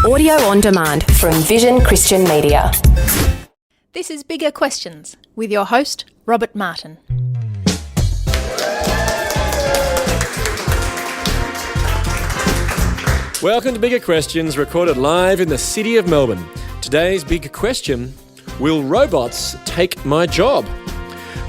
Audio on demand from Vision Christian Media. This is Bigger Questions with your host, Robert Martin. Welcome to Bigger Questions, recorded live in the city of Melbourne. Today's big question: will robots take my job?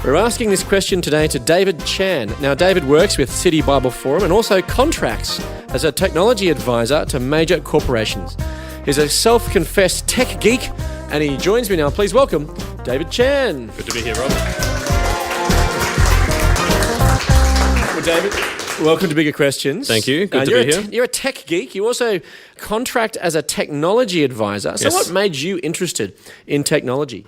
We're asking this question today to David Chan. Now, David works with City Bible Forum and also contracts as a technology advisor to major corporations. He's a self-confessed tech geek, and he joins me now. Please welcome David Chan. Good to be here, Rob. Well, David, welcome to Bigger Questions. Thank you. Good to be here. You're a tech geek. You also contract as a technology advisor. So Yes. what made you interested in technology?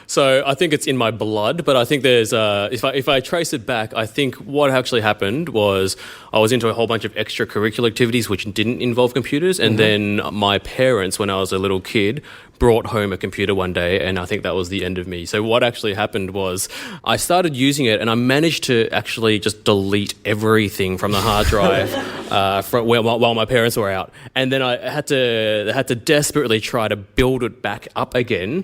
So I think it's in my blood, but I think there's if I trace it back, I think what actually happened was I was into a whole bunch of extracurricular activities which didn't involve computers, and then my parents, when I was a little kid, brought home a computer one day, and I think that was the end of me. So what actually happened was I started using it, and I managed to actually just delete everything from the hard drive while my parents were out, and then I had to desperately try to build it back up again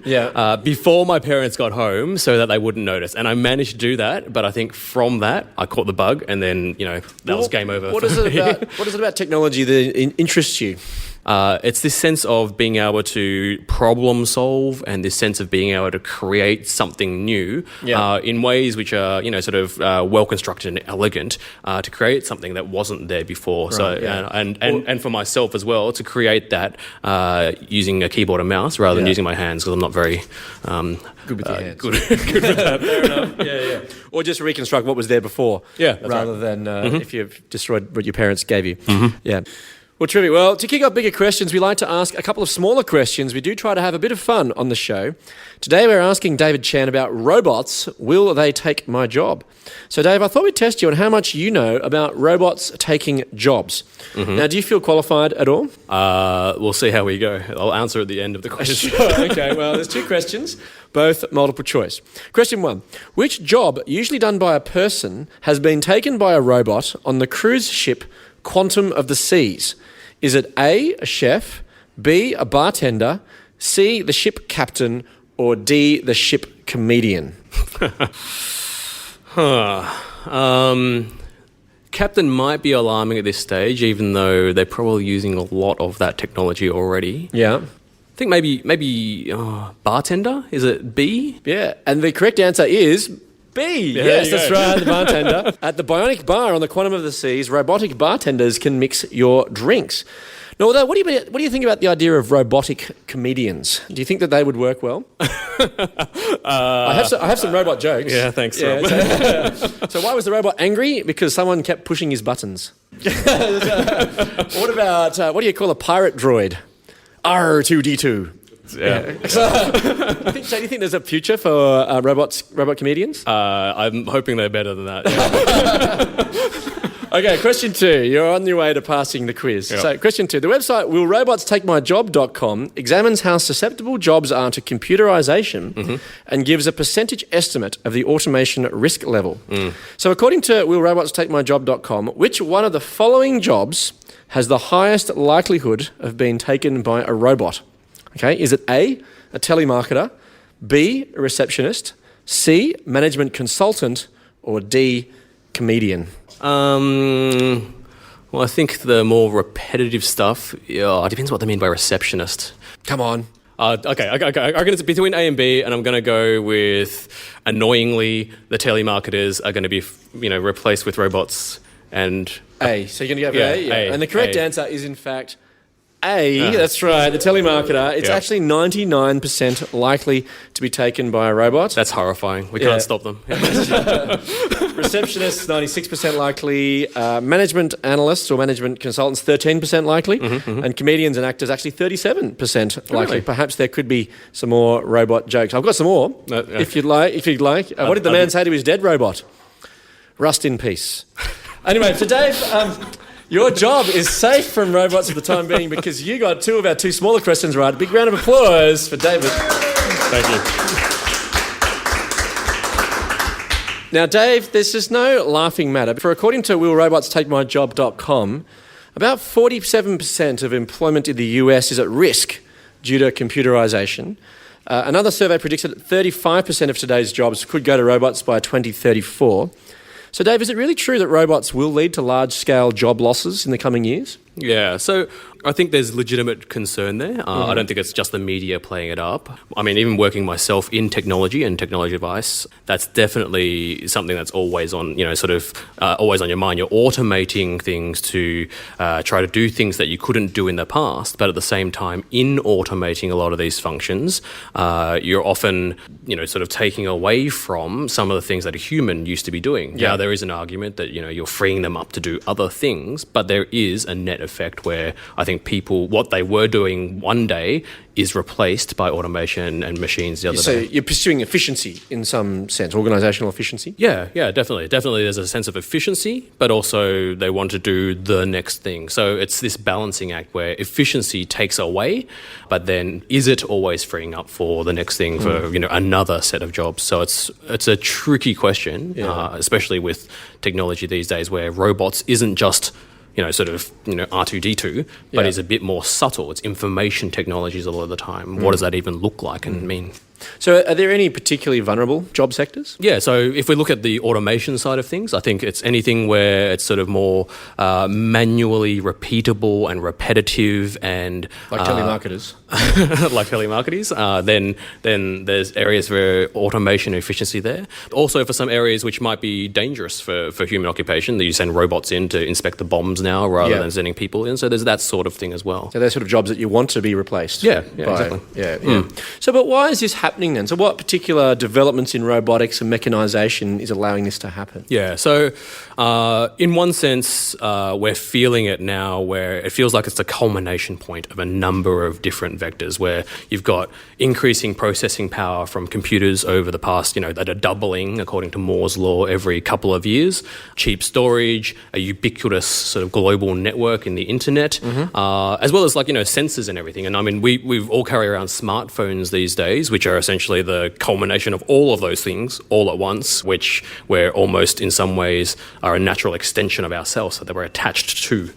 before my parents got home so that they wouldn't notice. And I managed to do that, but I think from that I caught the bug, and then that was game over. What is it about technology that interests you? It's this sense of being able to problem solve, and this sense of being able to create something new in ways which are well constructed and elegant, to create something that wasn't there before. And for myself as well, to create that using a keyboard and mouse rather than using my hands, because I'm not very good with your hands. Good with that. Fair enough. Yeah. Or just reconstruct what was there before. Yeah, that's rather right. than if you've destroyed what your parents gave you. Yeah. Well, terrific. Well, to kick off Bigger Questions, we like to ask a couple of smaller questions. We do try to have a bit of fun on the show. Today we're asking David Chan about robots. Will they take my job? So, Dave, I thought we'd test you on how much you know about robots taking jobs. Now, do you feel qualified at all? We'll see how we go. I'll answer at the end of the question. Okay, well, there's two questions, both multiple choice. Question one: which job, usually done by a person, has been taken by a robot on the cruise ship Quantum of the Seas? Is it A, a chef, B, a bartender, C, the ship captain, or D, the ship comedian? Captain might be alarming at this stage, even though they're probably using a lot of that technology already. Yeah. I think maybe bartender? Is it B? Yeah, and the correct answer is B. Yeah, yes, that's right, the bartender. At the Bionic Bar on the Quantum of the Seas, robotic bartenders can mix your drinks. Now, although, what do you think about the idea of robotic comedians? Do you think that they would work well? I have some robot jokes. Yeah, thanks. Yeah, so why was the robot angry? Because someone kept pushing his buttons. What about, what do you call a pirate droid? R2D2. Yeah. So, do you think there's a future for robot comedians? I'm hoping they're better than that. Yeah. Okay, question two. You're on your way to passing the quiz. Yep. So, question two. The website willrobotstakemyjob.com examines how susceptible jobs are to computerization and gives a percentage estimate of the automation risk level. So according to willrobotstakemyjob.com, which one of the following jobs has the highest likelihood of being taken by a robot? Okay, is it A, a telemarketer, B, a receptionist, C, management consultant, or D, comedian? Well, I think the more repetitive stuff, it depends what they mean by receptionist. Come on. Okay. I reckon it's between A and B, and I'm going to go with, annoyingly, the telemarketers are going to be, replaced with robots and... A. So you're going to go for A? Yeah. A. And the correct answer is, in fact, A. That's right, the telemarketer. It's actually 99% likely to be taken by a robot. That's horrifying. We can't stop them. Receptionists, 96% likely. Management analysts or management consultants, 13% likely. And comedians and actors, actually 37% likely. Really? Perhaps there could be some more robot jokes. I've got some more, if you'd like. What did the man say to his dead robot? Rust in peace. Anyway, so Dave, your job is safe from robots for the time being because you got two of our two smaller questions right. A big round of applause for David. Thank you. Now, Dave, this is no laughing matter. For according to willrobotstakemyjob.com, About 47% of employment in the US is at risk due to computerisation. Another survey predicts that 35% of today's jobs could go to robots by 2034. So, Dave, is it really true that robots will lead to large-scale job losses in the coming years? Yeah, so I think there's legitimate concern there. I don't think it's just the media playing it up. I mean, even working myself in technology and technology advice, that's definitely something that's always on, always on your mind. You're automating things to try to do things that you couldn't do in the past, but at the same time, in automating a lot of these functions, you're often, taking away from some of the things that a human used to be doing. Yeah, there is an argument that, you're freeing them up to do other things, but there is a net effect where I think people, what they were doing one day is replaced by automation and machines the other day. So you're pursuing efficiency in some sense, organisational efficiency? Yeah, definitely. Definitely there's a sense of efficiency, but also they want to do the next thing. So it's this balancing act where efficiency takes away, but then is it always freeing up for the next thing, for another set of jobs? So it's a tricky question, especially with technology these days where robots isn't just R2-D2, but is a bit more subtle. It's information technologies a lot of the time. What does that even look like and mean? So are there any particularly vulnerable job sectors? Yeah, so if we look at the automation side of things, I think it's anything where it's sort of more manually repeatable and repetitive and... Like telemarketers. Like telemarketers. Then there's areas for automation and efficiency there. Also for some areas which might be dangerous for human occupation, you send robots in to inspect the bombs now rather than sending people in. So there's that sort of thing as well. So they're sort of jobs that you want to be replaced. Yeah, exactly. Yeah. So but why is this happening then? So what particular developments in robotics and mechanisation is allowing this to happen? Yeah, so in one sense, we're feeling it now where it feels like it's the culmination point of a number of different vectors where you've got increasing processing power from computers over the past, that are doubling according to Moore's law every couple of years, cheap storage, a ubiquitous sort of global network in the internet, as well as sensors and everything. And I mean, we've all carry around smartphones these days, which are essentially the culmination of all of those things all at once, which we're almost in some ways are a natural extension of ourselves that we're attached to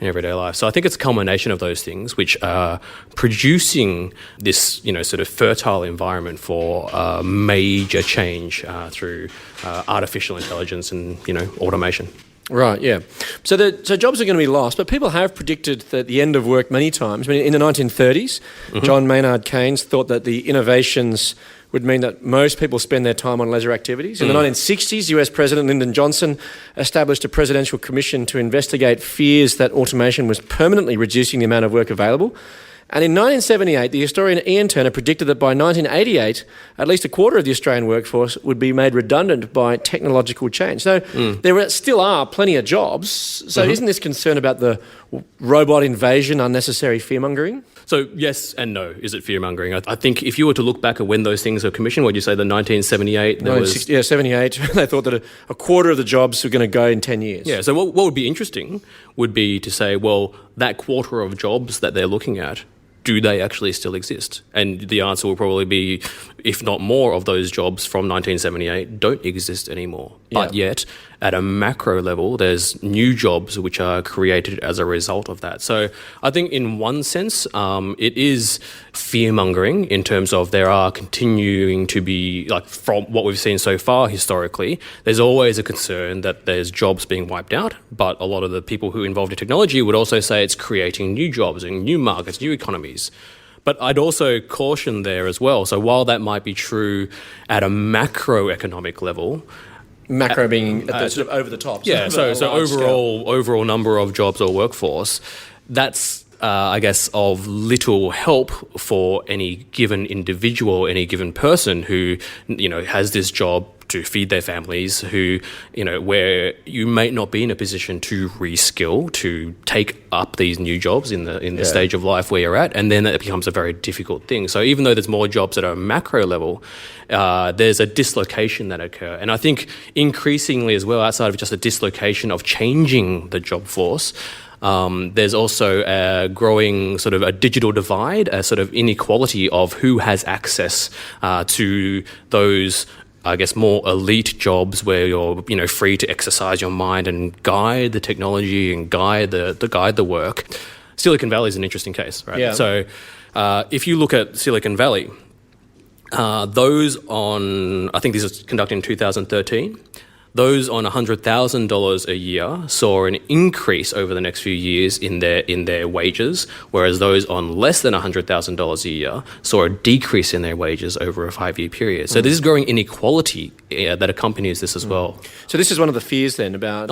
in everyday life. So I think it's a culmination of those things which are producing this, sort of fertile environment for major change through artificial intelligence and, automation. Right, yeah. So jobs are going to be lost, but people have predicted that the end of work many times. I mean, in the 1930s, John Maynard Keynes thought that the innovations would mean that most people spend their time on leisure activities. In the 1960s, US President Lyndon Johnson established a presidential commission to investigate fears that automation was permanently reducing the amount of work available. And in 1978, the historian Ian Turner predicted that by 1988, at least a quarter of the Australian workforce would be made redundant by technological change. So there still are plenty of jobs. So isn't this concern about the robot invasion unnecessary fear-mongering? So yes and no. Is it fear-mongering? I think if you were to look back at when those things were commissioned, would you say the 1978? 78. They thought that a quarter of the jobs were going to go in 10 years. Yeah, so what would be interesting would be to say, well, that quarter of jobs that they're looking at, do they actually still exist? And the answer will probably be, if not more of those jobs from 1978 don't exist anymore. But yet, at a macro level, there's new jobs which are created as a result of that. So I think in one sense, it is fear-mongering in terms of there are continuing to be, like from what we've seen so far historically, there's always a concern that there's jobs being wiped out. But a lot of the people who are involved in technology would also say it's creating new jobs and new markets, new economies. But I'd also caution there as well. So while that might be true at a macroeconomic level, macro being at the sort of over the top. Yeah, so overall number of jobs or workforce, that's, I guess, of little help for any given individual, any given person who, has this job to feed their families, who, where you may not be in a position to reskill, to take up these new jobs in the stage of life where you're at, and then that becomes a very difficult thing. So even though there's more jobs at a macro level, there's a dislocation that occur. And I think increasingly as well, outside of just a dislocation of changing the job force, there's also a growing sort of a digital divide, a sort of inequality of who has access to those I guess, more elite jobs where you're, free to exercise your mind and guide the technology and guide the work. Silicon Valley is an interesting case, right? Yeah. So if you look at Silicon Valley, those on, I think this was conducted in 2013, those on $100,000 a year saw an increase over the next few years in their wages, whereas those on less than $100,000 a year saw a decrease in their wages over a 5-year period. So this is growing inequality that accompanies this as well. So this is one of the fears then about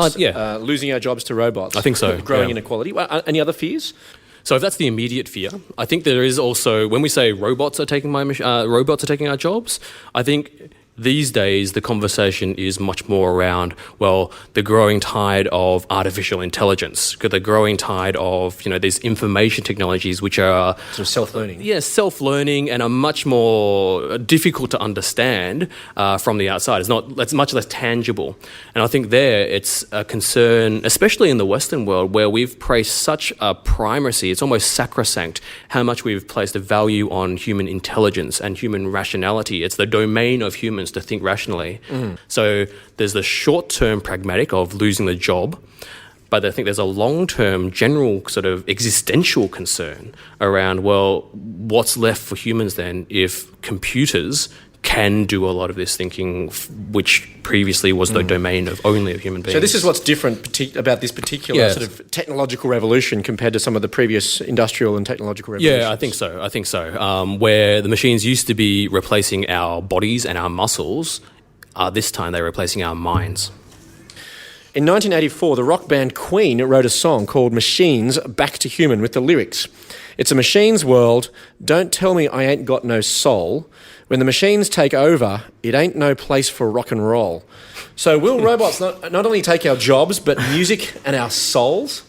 losing our jobs to robots. I think so. Growing inequality. Any other fears? So if that's the immediate fear, I think there is also, when we say robots are taking our jobs, I think these days the conversation is much more around, well, the growing tide of artificial intelligence, the growing tide of, these information technologies which are sort of self-learning. Yeah, self-learning and are much more difficult to understand from the outside. It's much less tangible. And I think there it's a concern, especially in the Western world, where we've placed such a primacy, it's almost sacrosanct, how much we've placed a value on human intelligence and human rationality. It's the domain of humans to think rationally. So there's the short-term pragmatic of losing the job, but I think there's a long-term general sort of existential concern around, well, what's left for humans then if computers can do a lot of this thinking, which previously was the domain of only of human beings. So this is what's different about this particular sort of technological revolution compared to some of the previous industrial and technological revolutions. Yeah, I think so. Where the machines used to be replacing our bodies and our muscles, this time they're replacing our minds. In 1984, the rock band Queen wrote a song called Machines Back to Human with the lyrics, "It's a machine's world, don't tell me I ain't got no soul. When the machines take over, it ain't no place for rock and roll." So will robots not only take our jobs, but music and our souls?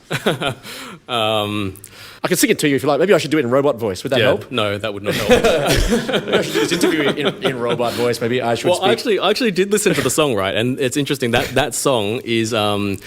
I can sing it to you if you like. Maybe I should do it in robot voice. Would that help? No, that would not help. Maybe I should do this interview in robot voice. Maybe I should speak. I actually did listen to the song, right? And it's interesting that song is done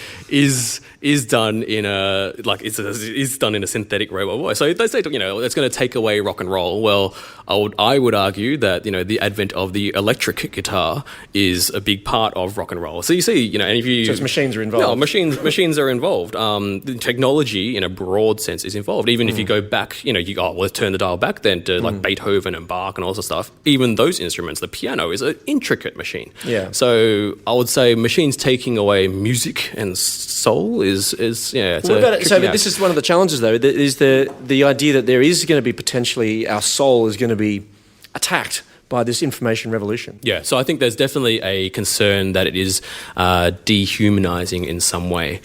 in is done in a synthetic robot voice. So they say, it's going to take away rock and roll. Well, I would argue that, the advent of the electric guitar is a big part of rock and roll. So you see, and if you... So machines are involved. No, machines are involved. The technology, in a broad sense, is involved. Even if you go back, let's turn the dial back then to like Beethoven and Bach and all this stuff. Even those instruments, the piano is an intricate machine. Yeah. So I would say machines taking away music and soul is this is one of the challenges, though, is the idea that there is going to be potentially our soul is going to be attacked by this information revolution. Yeah, so I think there's definitely a concern that it is dehumanizing in some way.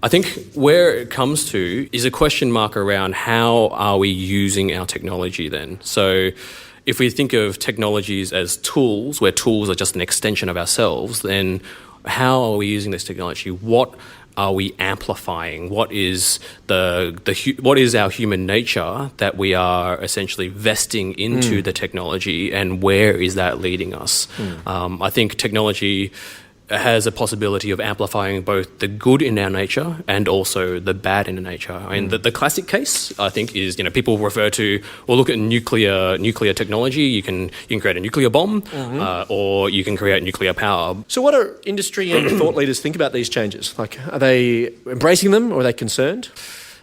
I think where it comes to is a question mark around how are we using our technology then. So if we think of technologies as tools, where tools are just an extension of ourselves, then how are we using this technology? What are we amplifying? What is what is our human nature that we are essentially vesting into the technology, and where is that leading us? I think technology has a possibility of amplifying both the good in our nature and also the bad in our nature. I mean, the classic case, I think, is, people refer to, or look at nuclear technology. You can create a nuclear bomb, or you can create nuclear power. So what do industry and thought leaders think about these changes? Like, are they embracing them, or are they concerned?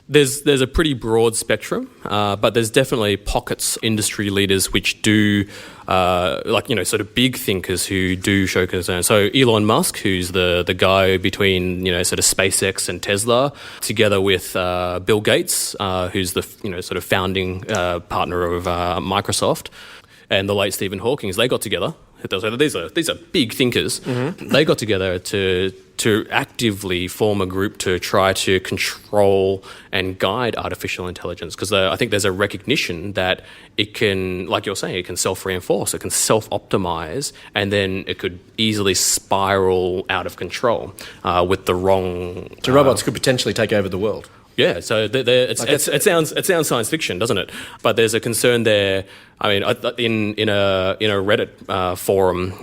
There's a pretty broad spectrum, but there's definitely pockets, industry leaders which do, sort of big thinkers who do show concern. So Elon Musk, who's the guy between, sort of SpaceX and Tesla, together with Bill Gates, who's the, sort of founding partner of Microsoft, and the late Stephen Hawking, they got together. These are big thinkers. They got together to actively form a group to try to control and guide artificial intelligence, because I think there's a recognition that it can, like you're saying, it can self-reinforce, it can self-optimize, and then it could easily spiral out of control with the wrong... So robots could potentially take over the world. Yeah, so it sounds science fiction, doesn't it? But there's a concern there. I mean, in a Reddit forum,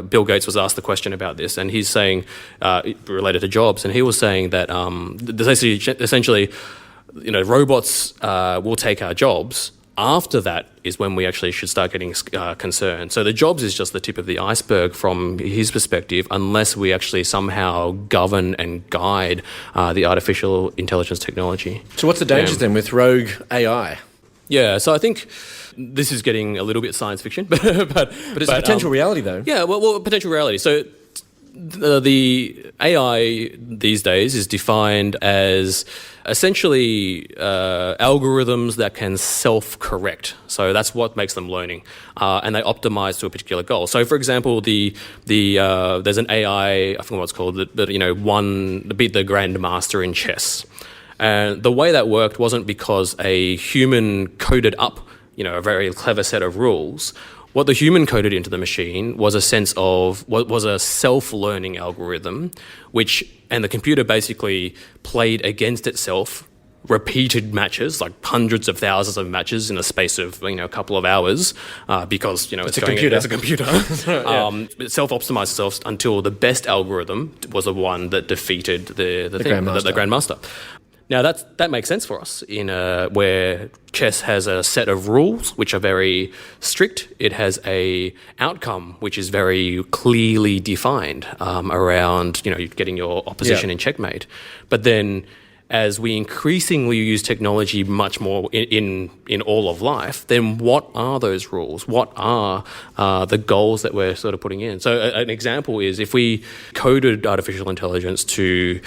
Bill Gates was asked the question about this, and he's saying, related to jobs, and he was saying that essentially, robots will take our jobs, After that is when we actually should start getting concerned. So the jobs is just the tip of the iceberg from his perspective, unless we actually somehow govern and guide the artificial intelligence technology. So what's the dangers then with rogue AI? Yeah, so I think this is getting a little bit science fiction, but it's a potential reality though. Yeah, well, potential reality. So the AI these days is defined as essentially algorithms that can self-correct. So that's what makes them learning, and they optimize to a particular goal. So, for example, there's an AI, I forget what it's called, that beat the grandmaster in chess. And the way that worked wasn't because a human coded up, a very clever set of rules. What the human coded into the machine was a sense of what was a self-learning algorithm, and the computer basically played against itself repeated matches, like hundreds of thousands of matches in a space of a couple of hours, because it's a computer. It's a computer. It self-optimized itself until the best algorithm was the one that defeated the grandmaster. Now that makes sense for us in where chess has a set of rules which are very strict. It has a outcome which is very clearly defined around getting your opposition in checkmate. But then, as we increasingly use technology much more in all of life, then what are those rules? What are the goals that we're sort of putting in? So an example is if we coded artificial intelligence to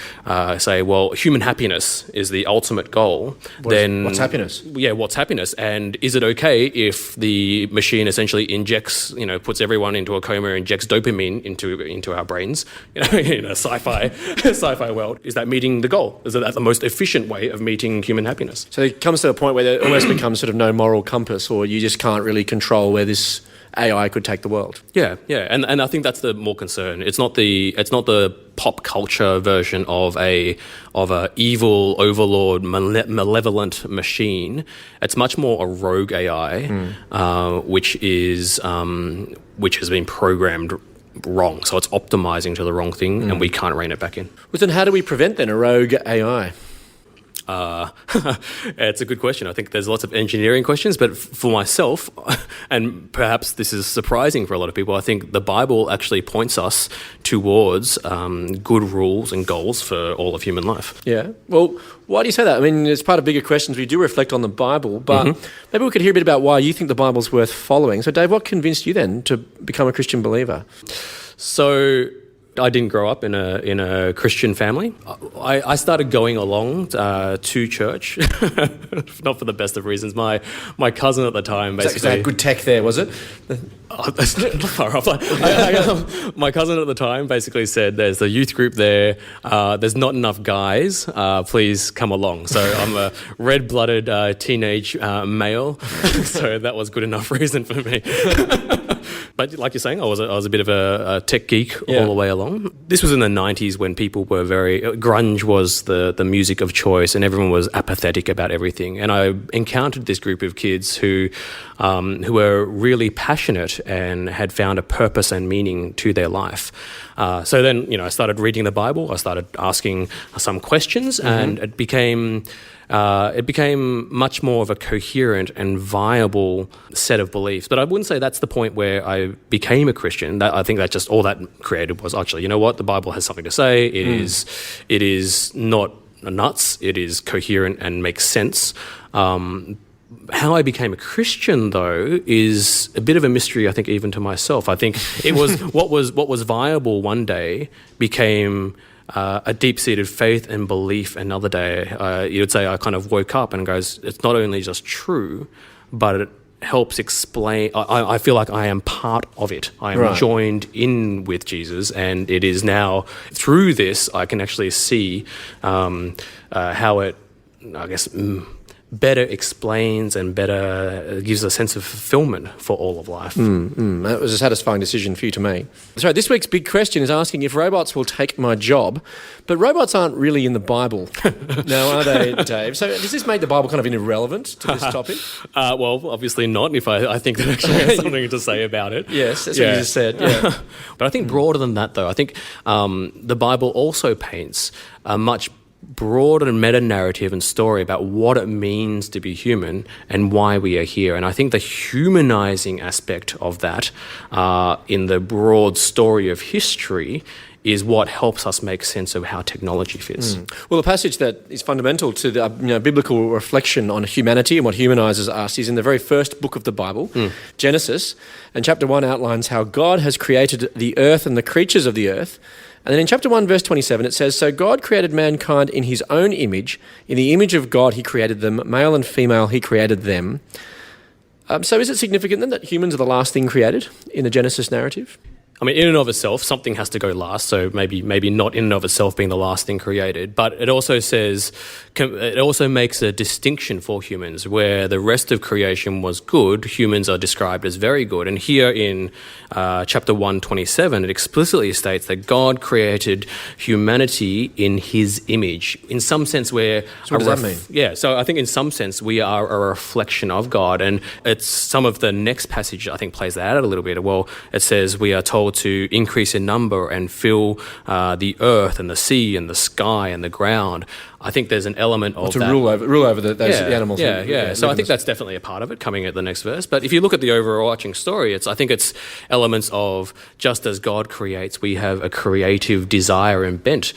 say, well, human happiness is the ultimate goal, then... What's happiness? Yeah, what's happiness? And is it okay if the machine essentially injects, puts everyone into a coma, injects dopamine into our brains, in a sci-fi world? Is that meeting the goal? Is that the most efficient way of meeting human happiness? So it comes to a point where there almost becomes sort of no moral compass, or you just can't really control where this AI could take the world. Yeah, and I think that's the more concern. It's not the pop culture version of a evil overlord malevolent machine. It's much more a rogue AI, which has been programmed wrong. So it's optimizing to the wrong thing, and we can't rein it back in. Well, then how do we prevent then a rogue AI? It's a good question. I think there's lots of engineering questions, but for myself, and perhaps this is surprising for a lot of people, I think the Bible actually points us towards good rules and goals for all of human life. Yeah. Well, why do you say that? I mean, it's part of bigger questions. We do reflect on the Bible, but maybe we could hear a bit about why you think the Bible's worth following. So, Dave, what convinced you then to become a Christian believer? So, I didn't grow up in a Christian family. I started going along to church, not for the best of reasons. My cousin at the time basically... Is that good tech there, was it? That's not far off. My cousin at the time basically said, there's a youth group there, there's not enough guys, please come along. So I'm a red-blooded teenage male, so that was good enough reason for me. But like you're saying, I was a bit of a tech geek all the way along. This was in the 90s when people were grunge was the music of choice, and everyone was apathetic about everything. And I encountered this group of kids who were really passionate and had found a purpose and meaning to their life. So then, I started reading the Bible. I started asking some questions, and it became much more of a coherent and viable set of beliefs. But I wouldn't say that's the point where I became a Christian. I think that just all that created was actually, you know what, the Bible has something to say. It is not nuts. It is coherent and makes sense. How I became a Christian, though, is a bit of a mystery, I think, even to myself. I think it was what was viable one day became a deep-seated faith and belief another day. You'd say I kind of woke up and goes, it's not only just true, but it helps explain. I feel like I am part of it. I am joined in with Jesus, and it is now through this I can actually see how it, I guess, better explains and better gives a sense of fulfillment for all of life. That was a satisfying decision for you to make. So this week's big question is asking if robots will take my job, but robots aren't really in the Bible. Now, are they, Dave? So does this make the Bible kind of irrelevant to this topic? Well, obviously not, if I think that actually has something to say about it. Yes, that's what you just said. Yeah. But I think broader than that, though, I think the Bible also paints a much broader meta-narrative and story about what it means to be human and why we are here. And I think the humanizing aspect of that in the broad story of history is what helps us make sense of how technology fits. Well, a passage that is fundamental to the biblical reflection on humanity and what humanizes us is in the very first book of the Bible, Genesis, and chapter 1 outlines how God has created the earth and the creatures of the earth. And then in chapter 1, verse 27, it says, "So God created mankind in his own image. In the image of God he created them. Male and female he created them." So is it significant then that humans are the last thing created in the Genesis narrative? I mean, in and of itself, something has to go last. So maybe not in and of itself being the last thing created, but it also makes a distinction for humans where the rest of creation was good. Humans are described as very good. And here in chapter 1:27, it explicitly states that God created humanity in His image. In some sense, we're so what does that mean? Yeah, so I think in some sense we are a reflection of God, and it's some of the next passage I think plays that out a little bit. Well, it says we are told to increase in number and fill the earth and the sea and the sky and the ground. I think there's an element of to that. rule over those animals. Yeah. So I think that's definitely a part of it coming at the next verse. But if you look at the overarching story, I think it's elements of just as God creates, we have a creative desire and bent.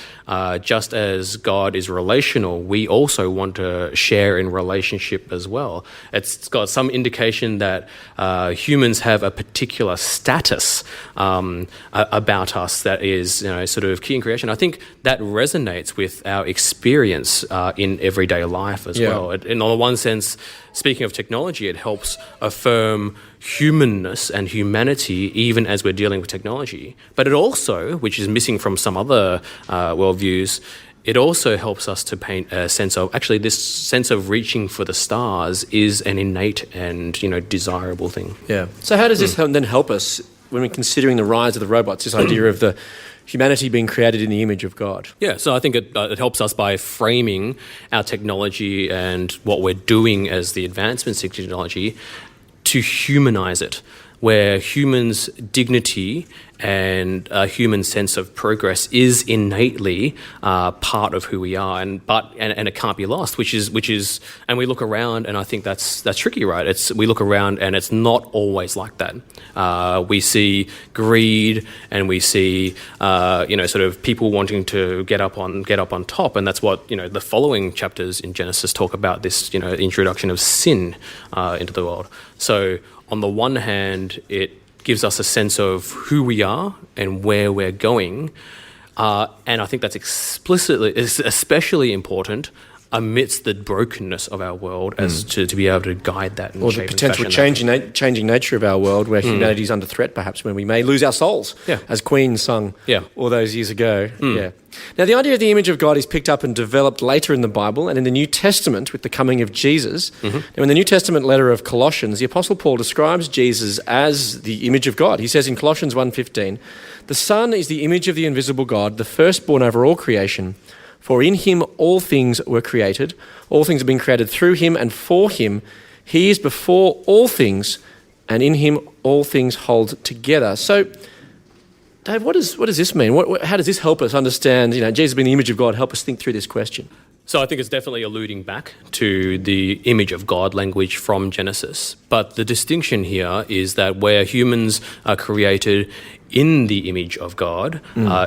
Just as God is relational, we also want to share in relationship as well. It's got some indication that humans have a particular status about us that is, sort of key in creation. I think that resonates with our experience in everyday life as well. And on the one sense, speaking of technology, it helps affirm humanness and humanity even as we're dealing with technology. But it also, which is missing from some other worldviews, it also helps us to paint a sense of, actually, this sense of reaching for the stars is an innate and, desirable thing. Yeah. So how does this then help us when we're considering the rise of the robots, this idea of the humanity being created in the image of God? Yeah, so I think it helps us by framing our technology and what we're doing as the advancements in technology to humanize it, where humans' dignity and a human sense of progress is innately part of who we are, and it can't be lost. Which is, and we look around, and I think that's tricky, right? We look around, and it's not always like that. We see greed, and we see sort of people wanting to get up on top, and that's what the following chapters in Genesis talk about. This introduction of sin into the world. So on the one hand, it gives us a sense of who we are and where we're going. And I think that's especially important amidst the brokenness of our world as to be able to guide that and or shape the potential changing nature of our world where humanity is under threat, perhaps, when we may lose our souls, as Queen sung all those years ago. Now, the idea of the image of God is picked up and developed later in the Bible and in the New Testament with the coming of Jesus. Now, in the New Testament letter of Colossians, the Apostle Paul describes Jesus as the image of God. He says in Colossians 1:15, "The Son is the image of the invisible God, the firstborn over all creation. For in him all things were created. All things have been created through him and for him. He is before all things, and in him all things hold together." So, Dave, what does this mean? How does this help us understand, Jesus being the image of God, help us think through this question? So I think it's definitely alluding back to the image of God language from Genesis. But the distinction here is that where humans are created in the image of God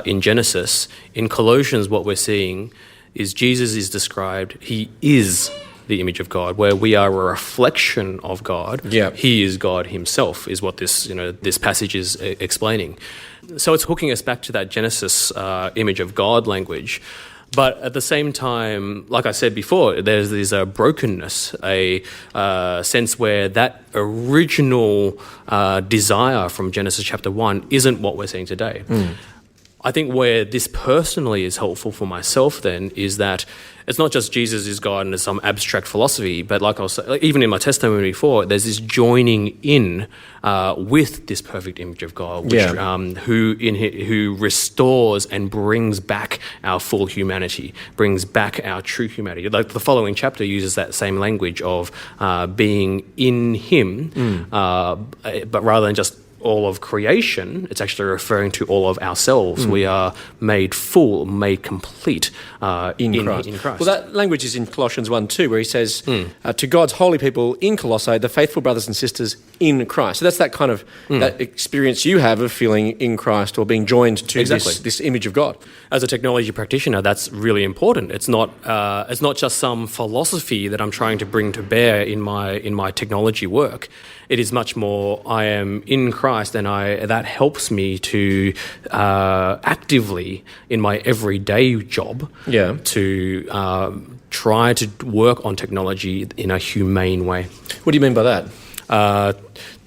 in Genesis, in Colossians what we're seeing is Jesus is described, he is the image of God, where we are a reflection of God. He is God himself, is what this passage is explaining. So it's hooking us back to that Genesis image of God language. But at the same time, like I said before, there's a brokenness, a sense where that original desire from Genesis chapter 1 isn't what we're seeing today. I think where this personally is helpful for myself then is that it's not just Jesus is God and it's some abstract philosophy, but like I was saying, even in my testimony before, there's this joining in with this perfect image of God, which, who restores and brings back our full humanity, brings back our true humanity. Like the following chapter uses that same language of being in him, but rather than just all of creation, it's actually referring to all of ourselves. We are made full, made complete in Christ. Well, that language is in Colossians 1:2, where he says, to God's holy people in Colossae, the faithful brothers and sisters in Christ. So that's that kind of that experience you have of feeling in Christ or being joined to this image of God. As a technology practitioner, that's really important. It's not just some philosophy that I'm trying to bring to bear in my technology work. It is much more, I am in Christ, and that helps me to actively, in my everyday job, to try to work on technology in a humane way. What do you mean by that?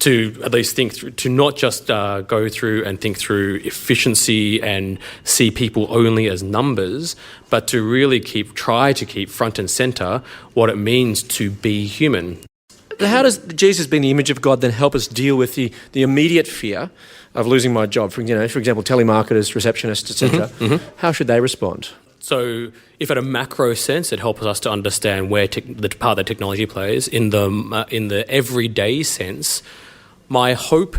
To at least think through, to not just go through and think through efficiency and see people only as numbers, but to really try to keep front and centre what it means to be human. How does Jesus being the image of God then help us deal with the immediate fear of losing my job? For example, telemarketers, receptionists, etc. How should they respond? So, if at a macro sense, it helps us to understand where the part that technology plays. In the everyday sense, my hope,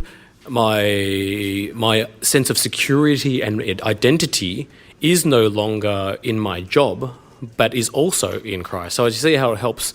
my sense of security and identity is no longer in my job, but is also in Christ. So you see how it helps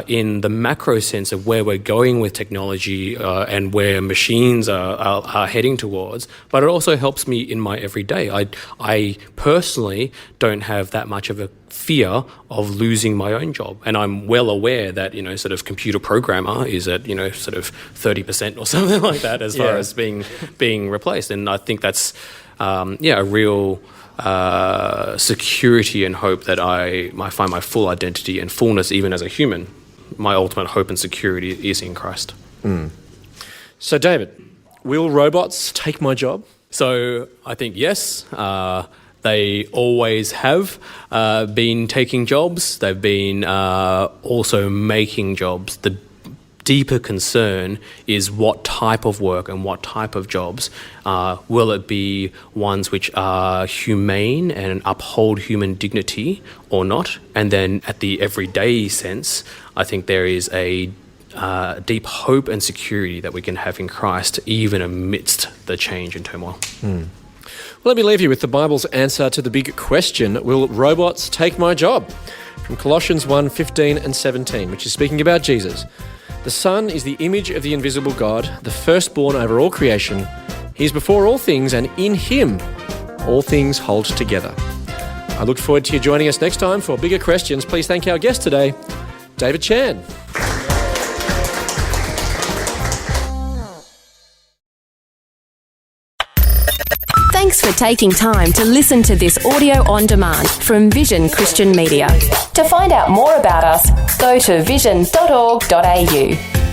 in the macro sense of where we're going with technology and where machines are heading towards, but it also helps me in my everyday. I personally don't have that much of a fear of losing my own job, and I'm well aware that sort of computer programmer is at sort of 30% or something like that as far as being replaced, and I think that's a real security and hope that I find my full identity and fullness even as a human. My ultimate hope and security is in Christ. So David, will robots take my job? So I think yes. They always have been taking jobs. They've been also making jobs. The deeper concern is what type of work and what type of jobs. Will it be ones which are humane and uphold human dignity or not? And then at the everyday sense, I think there is a deep hope and security that we can have in Christ even amidst the change and turmoil. Well, let me leave you with the Bible's answer to the big question, will robots take my job? From Colossians 1:15 and 17, which is speaking about Jesus. The Son is the image of the invisible God, the firstborn over all creation. He is before all things, and in him all things hold together. I look forward to you joining us next time for bigger questions. Please thank our guest today, David Chan. Thanks for taking time to listen to this audio on demand from Vision Christian Media. To find out more about us, go to vision.org.au.